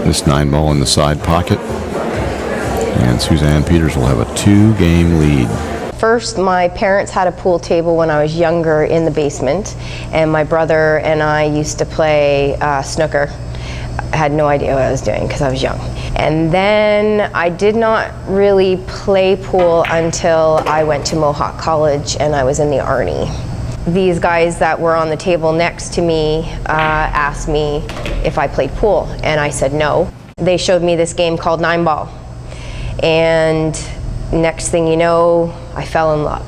this 9-ball in the side pocket. And Suzanne Peters will have a 2-game lead. First, my parents had a pool table when I was younger in the basement, and my brother and I used to play snooker. I had no idea what I was doing because I was young. And then I did not really play pool until I went to Mohawk College and I was in the Arnie. These guys that were on the table next to me asked me if I played pool, and I said no. They showed me this game called 9-ball, and next thing you know, I fell in love.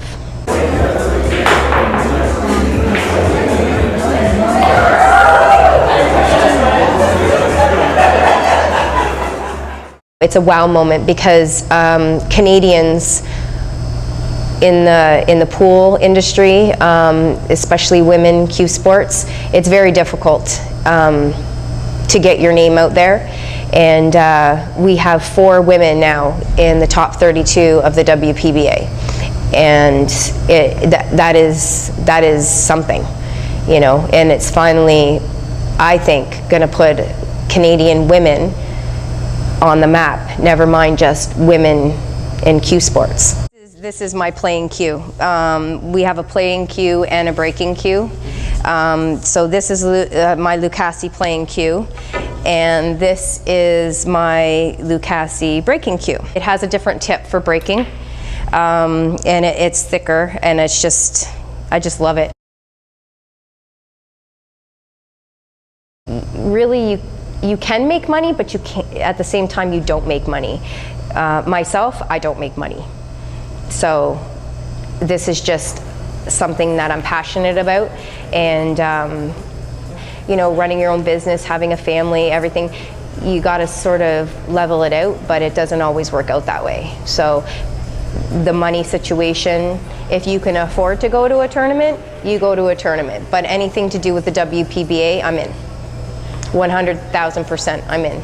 It's a wow moment because Canadians in the pool industry, especially women cue sports, it's very difficult to get your name out there. And we have 4 women now in the top 32 of the WPBA, and that is something, you know. And it's finally, I think, going to put Canadian women on the map. Never mind just women in cue sports. This is my playing cue. We have a playing cue and a breaking cue. So this is my Lucasi playing cue, and this is my Lucasi breaking cue. It has a different tip for breaking, and it's thicker, and it's just, I just love it. Really, you can make money, but you can't, at the same time you don't make money. Myself, I don't make money. So this is just something that I'm passionate about, and you know, running your own business, having a family, everything, you got to sort of level it out, but it doesn't always work out that way. So the money situation, if you can afford to go to a tournament, you go to a tournament, but anything to do with the WPBA, I'm in. 100,000% I'm in.